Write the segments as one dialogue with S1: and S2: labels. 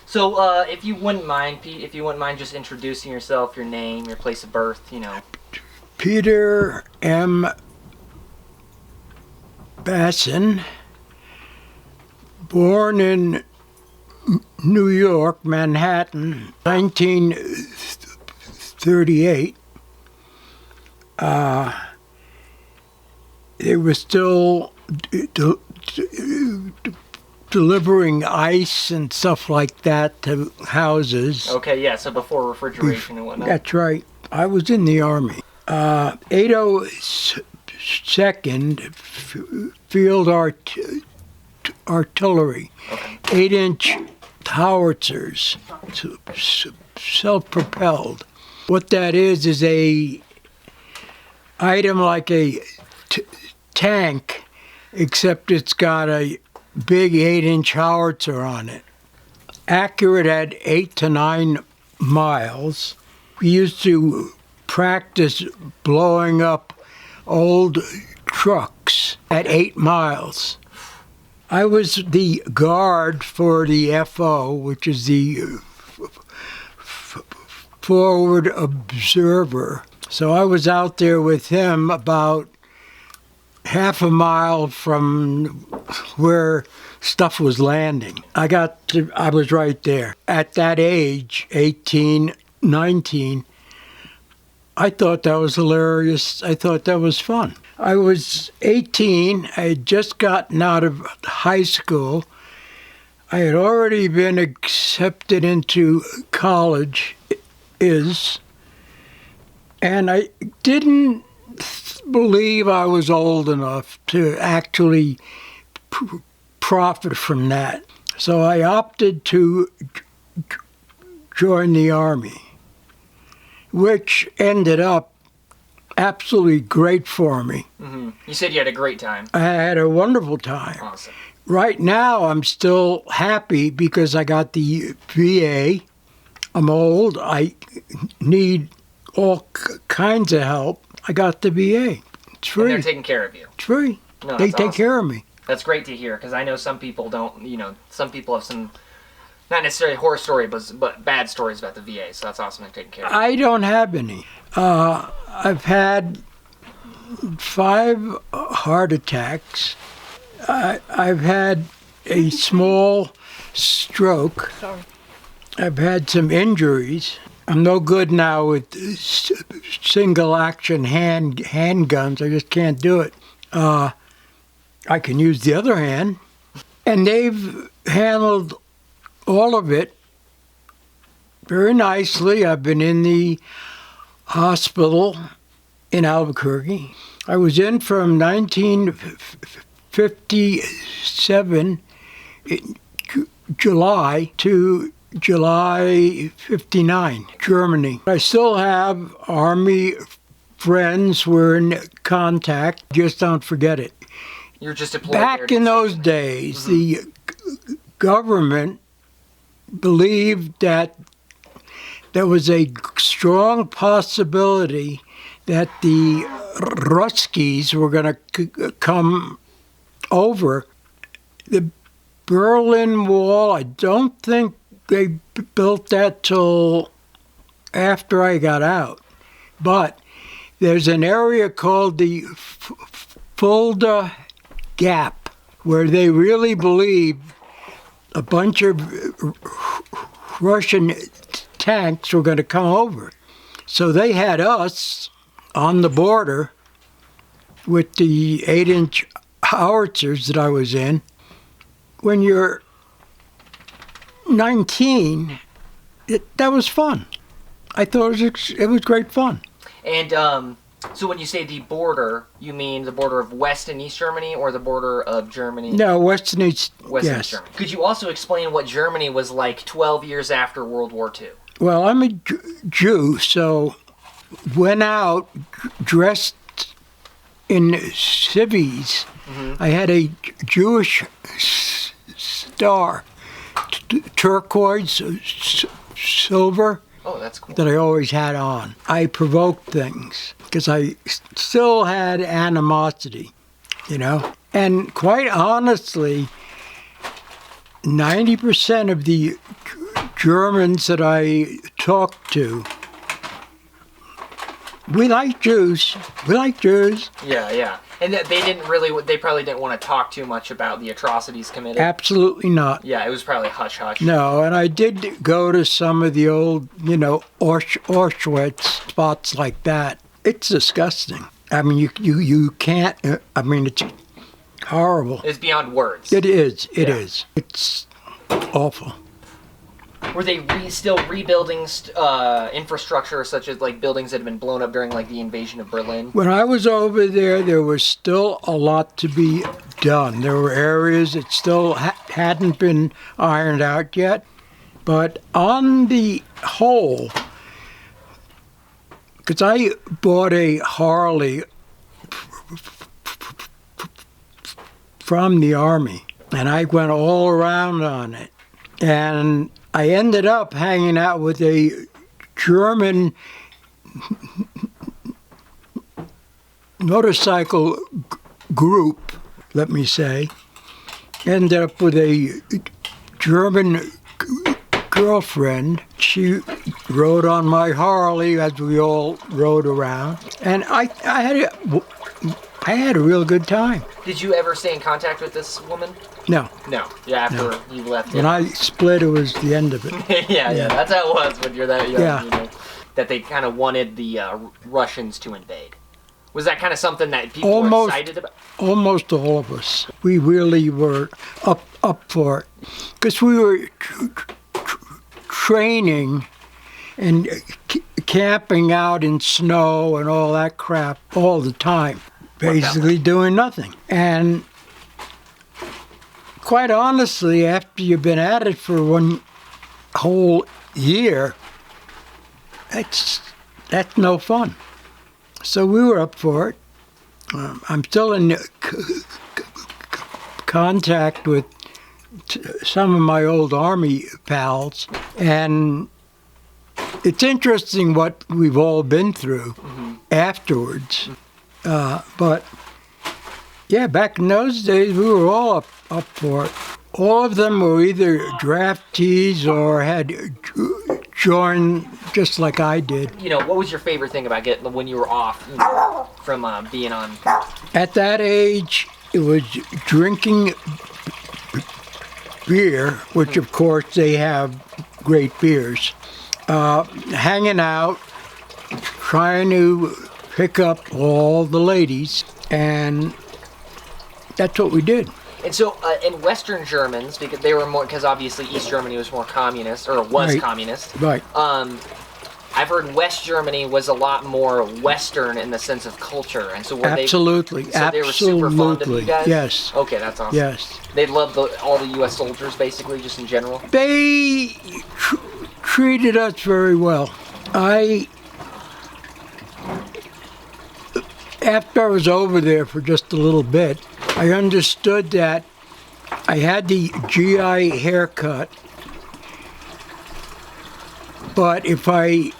S1: So, if you wouldn't mind, Pete, if you wouldn't mind just introducing yourself, your name, your place of birth, you know.
S2: Peter M. Basson, born in New York, Manhattan, 1938. They were still delivering ice and stuff like that to houses.
S1: Okay, yeah, so before refrigeration and whatnot.
S2: That's right. I was in the Army. 802nd Field Artillery,
S1: Okay.
S2: 8-inch howitzers, self-propelled. What that is a item like a tank, except it's got a big 8-inch howitzer on it. Accurate at 8 to 9 miles. We used to practice blowing up old trucks at 8 miles. I was the guard for the FO, which is the forward observer. So I was out there with him about half a mile from where stuff was landing. I was right there. At that age, 18, 19, I thought that was hilarious. I thought that was fun. I was 18. I had just gotten out of high school. I had already been accepted into college, and I didn't believe I was old enough to actually profit from that. So I opted to join the Army, which ended up absolutely great for me.
S1: Mm-hmm. You said you had a great time.
S2: I had a wonderful time.
S1: Awesome.
S2: Right now, I'm still happy because I got the VA. I'm old. I need all kinds of help. I got the VA. It's free.
S1: And they're taking care of you.
S2: It's free.
S1: No,
S2: They
S1: that's
S2: take
S1: awesome.
S2: care of me.
S1: That's great to hear, because I know some people don't, you know, some people have some, not necessarily horror story, but bad stories about the VA, so that's awesome they're taking care of you.
S2: I don't have any. I've had 5 heart attacks. I've had a small stroke.
S3: Sorry.
S2: I've had some injuries. I'm no good now with single action handguns. I just can't do it. I can use the other hand. And they've handled all of it very nicely. I've been in the hospital in Albuquerque. I was in from 1957 in July to July 59, Germany. I still have Army friends. We're in contact. Just don't forget it.
S1: You're just deployed
S2: Back
S1: there
S2: in
S1: to
S2: those
S1: save me.
S2: days, the government believed that there was a strong possibility that the Ruskies were going to come over. The Berlin Wall, I don't think they built that till after I got out. But there's an area called the Fulda Gap where they really believe a bunch of Russian tanks were going to come over. So they had us on the border with the 8-inch howitzers that I was in. When you're 19, that was fun. I thought it was great fun.
S1: And so when you say the border, you mean the border of West and East Germany or the border of Germany?
S2: No, West and East,
S1: West and
S2: yes.
S1: East Germany. Could you also explain what Germany was like 12 years after World War II?
S2: Well, I'm a Jew, so went out dressed in civvies.
S1: Mm-hmm.
S2: I had a Jewish star, turquoise, silver,
S1: Oh, that's cool.
S2: that I always had on. I provoked things because I still had animosity, you know? And quite honestly, 90% of the Germans that I talked to, we like Jews. We like Jews.
S1: Yeah, yeah. And they probably didn't want to talk too much about the atrocities committed.
S2: Absolutely not.
S1: Yeah, it was probably hush-hush.
S2: No, and I did go to some of the old, Auschwitz spots like that. It's disgusting. I mean, you can't, it's horrible.
S1: It's beyond words.
S2: It is. It is. It's awful.
S1: Were they still rebuilding infrastructure, such as like buildings that had been blown up during like the invasion of Berlin?
S2: When I was over there was still a lot to be done. There were areas that still hadn't been ironed out yet. But on the whole, because I bought a Harley from the Army, and I went all around on it. And I ended up hanging out with a German motorcycle group, let me say. Ended up with a German girlfriend. She rode on my Harley as we all rode around. And I had a real good time.
S1: Did you ever stay in contact with this woman?
S2: No.
S1: No. Yeah, after you left.
S2: When I split, it was the end of it.
S1: yeah, that's how it was when you're that young.
S2: Yeah.
S1: That they kind of wanted the Russians to invade. Was that kind of something that people were excited about?
S2: Almost all of us. We really were up for it. Because we were training and camping out in snow and all that crap all the time. Basically doing nothing. And quite honestly, after you've been at it for one whole year, that's no fun. So we were up for it. I'm still in contact with some of my old Army pals, and it's interesting what we've all been through afterwards. But yeah, back in those days, we were all up for it. All of them were either draftees or had joined just like I did.
S1: What was your favorite thing about getting when you were off from being on?
S2: At that age, it was drinking beer, which of course they have great beers, hanging out, trying to pick up all the ladies, and that's what we did.
S1: And so, in Western Germans, because they were more, because obviously East Germany was more communist, or was communist.
S2: Right.
S1: I've heard West Germany was a lot more Western in the sense of culture, and so were
S2: Absolutely.
S1: they were super fond of you guys?
S2: Yes.
S1: Okay, that's awesome.
S2: Yes.
S1: They loved all the U.S. soldiers, basically, just in general?
S2: They treated us very well. After I was over there for just a little bit, I understood that I had the GI haircut, but if I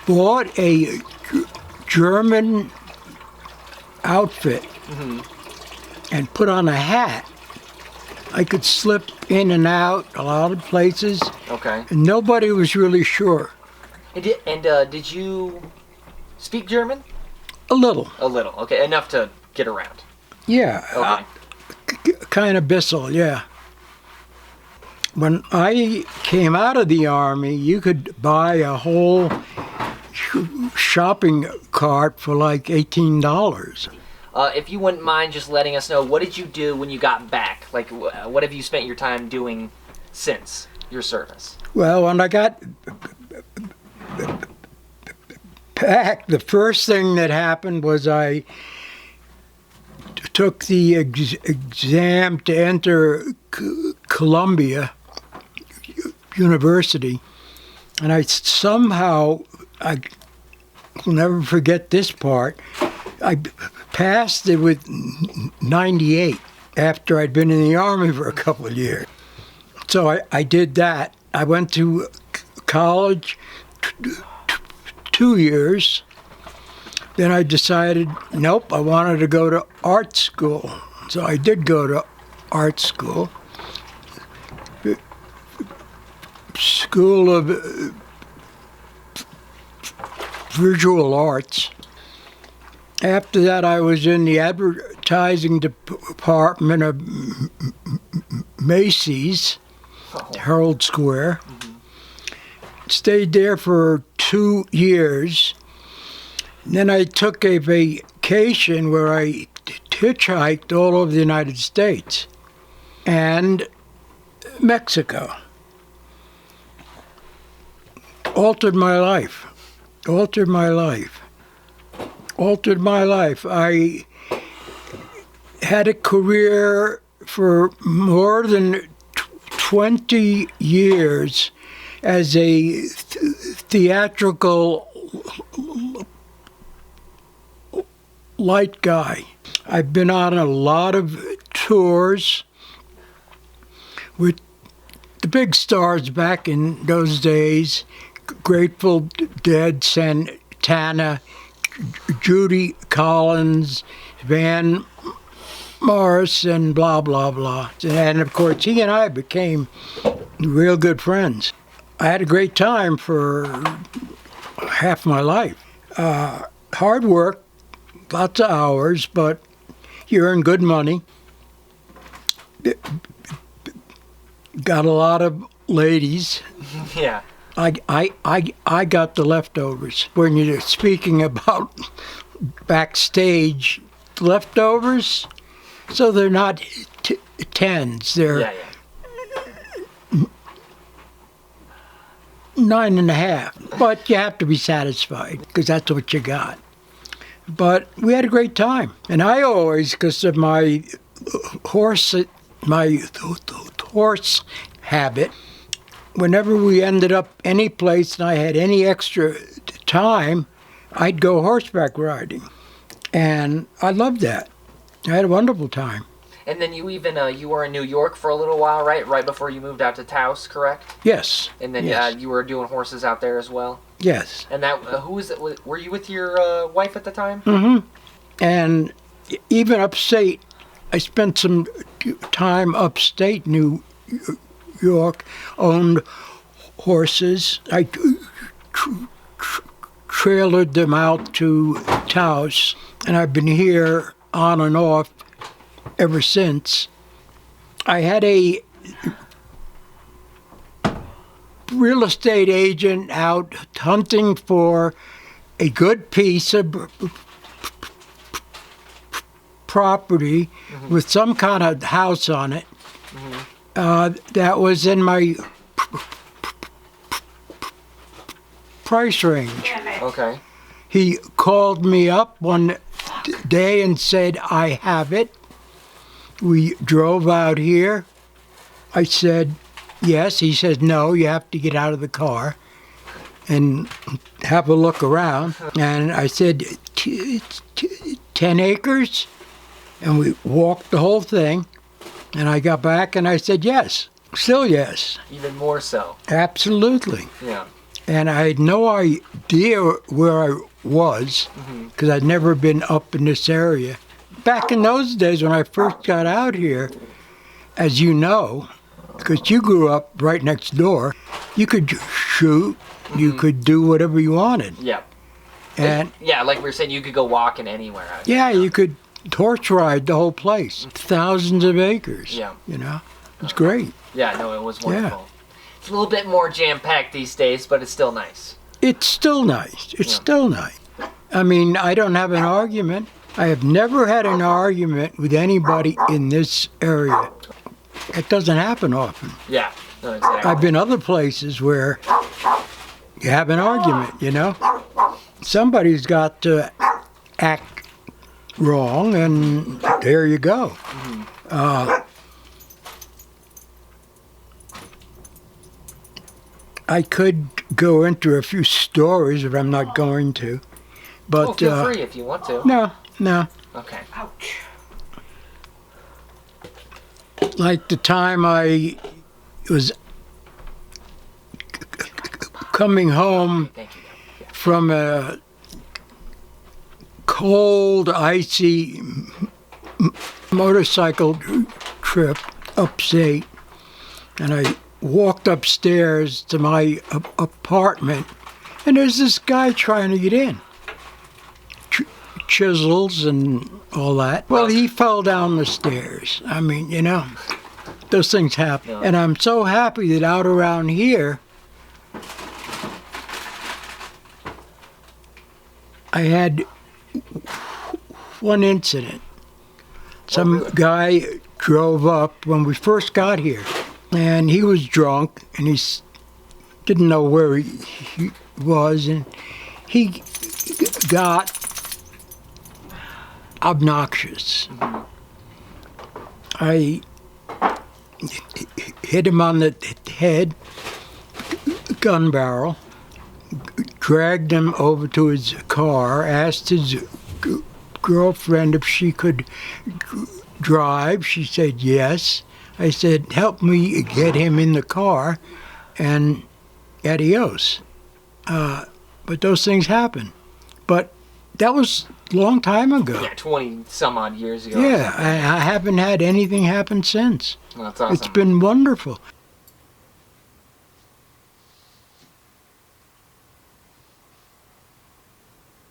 S2: bought a German outfit and put on a hat, I could slip in and out a lot of places.
S1: Okay.
S2: And nobody was really sure.
S1: Did you speak German?
S2: A little.
S1: A little. Okay, enough to get around.
S2: Yeah.
S1: Okay.
S2: Kind of bissel, yeah. When I came out of the Army, you could buy a whole shopping cart for like $18.
S1: If you wouldn't mind just letting us know, what did you do when you got back? Like, what have you spent your time doing since your service?
S2: Well, when I got back, the first thing that happened was I took the exam to enter Columbia University, and I will never forget this part, I passed it with 98 after I'd been in the Army for a couple of years. So I did that. I went to college 2 years. Then I decided, nope, I wanted to go to art school. So I did go to art school. School of Visual Arts. After that, I was in the advertising department of Macy's, Herald Square. Stayed there for 2 years. Then I took a vacation where I hitchhiked all over the United States and Mexico. Altered my life. Altered my life. Altered my life. I had a career for more than 20 years as a theatrical light guy. I've been on a lot of tours with the big stars back in those days. Grateful Dead, Santana, Judy Collins, Van Morrison, blah, blah, blah. And of course, he and I became real good friends. I had a great time for half my life. Hard work, lots of hours, but you earn good money. Got a lot of ladies.
S1: Yeah.
S2: I got the leftovers. When you're speaking about backstage leftovers, so they're not tens, they're 9.5. But you have to be satisfied because that's what you got. But we had a great time, and I always, because of my horse habit. Whenever we ended up any place and I had any extra time, I'd go horseback riding. And I loved that. I had a wonderful time.
S1: And then you even, you were in New York for a little while, right? Right before you moved out to Taos, correct?
S2: Yes.
S1: And then
S2: yes.
S1: You were doing horses out there as well?
S2: Yes.
S1: And that, who was it? Were you with your wife at the time?
S2: Mm-hmm. And even upstate, I spent some time upstate New York, owned horses. I trailered them out to Taos, and I've been here on and off ever since. I had a real estate agent out hunting for a good piece of property with some kind of house on it. That was in my price range.
S1: Okay.
S2: He called me up one day and said, I have it. We drove out here. I said, yes. He said, no, you have to get out of the car and have a look around. And I said, 10 acres? And we walked the whole thing. And I got back and I said, yes. Still yes.
S1: Even more so.
S2: Absolutely.
S1: Yeah.
S2: And I had no idea where I was because I'd never been up in this area. Back in those days when I first got out here, as you know, because you grew up right next door, you could shoot, you could do whatever you wanted.
S1: Yeah.
S2: And
S1: yeah, like we were saying, you could go walking anywhere.
S2: Yeah, you could torch ride the whole place. Thousands of acres.
S1: Yeah.
S2: You know, it's great.
S1: Yeah, no, it was wonderful.
S2: Yeah.
S1: It's a little bit more jam-packed these days, but it's still nice.
S2: It's still nice. It's still nice. I mean, I don't have an argument. I have never had an argument with anybody in this area. It doesn't happen often.
S1: Yeah, no, exactly.
S2: I've been other places where you have an argument, you know? Somebody's got to act wrong, and there you go. I could go into a few stories, but I'm not going to. But
S1: feel free if you want to.
S2: No.
S1: Okay. Ouch.
S2: Like the time I was coming home from a cold, icy motorcycle trip upstate, and I walked upstairs to my apartment, and there's this guy trying to get in. Chisels and all that. Well, he fell down the stairs. I mean, you know, those things happen.
S1: Yeah.
S2: And I'm so happy that out around here, I had one incident. Some guy drove up when we first got here, and he was drunk, and he didn't know where he was, and he got obnoxious. I hit him on the head, gun barrel, dragged him over to his car, asked his girlfriend if she could drive. She said yes. I said, help me get him in the car, and adios. But those things happen. But that was a long time ago.
S1: Yeah, 20 some odd years ago.
S2: Yeah, I haven't had anything happen since.
S1: Well, that's awesome.
S2: It's been wonderful.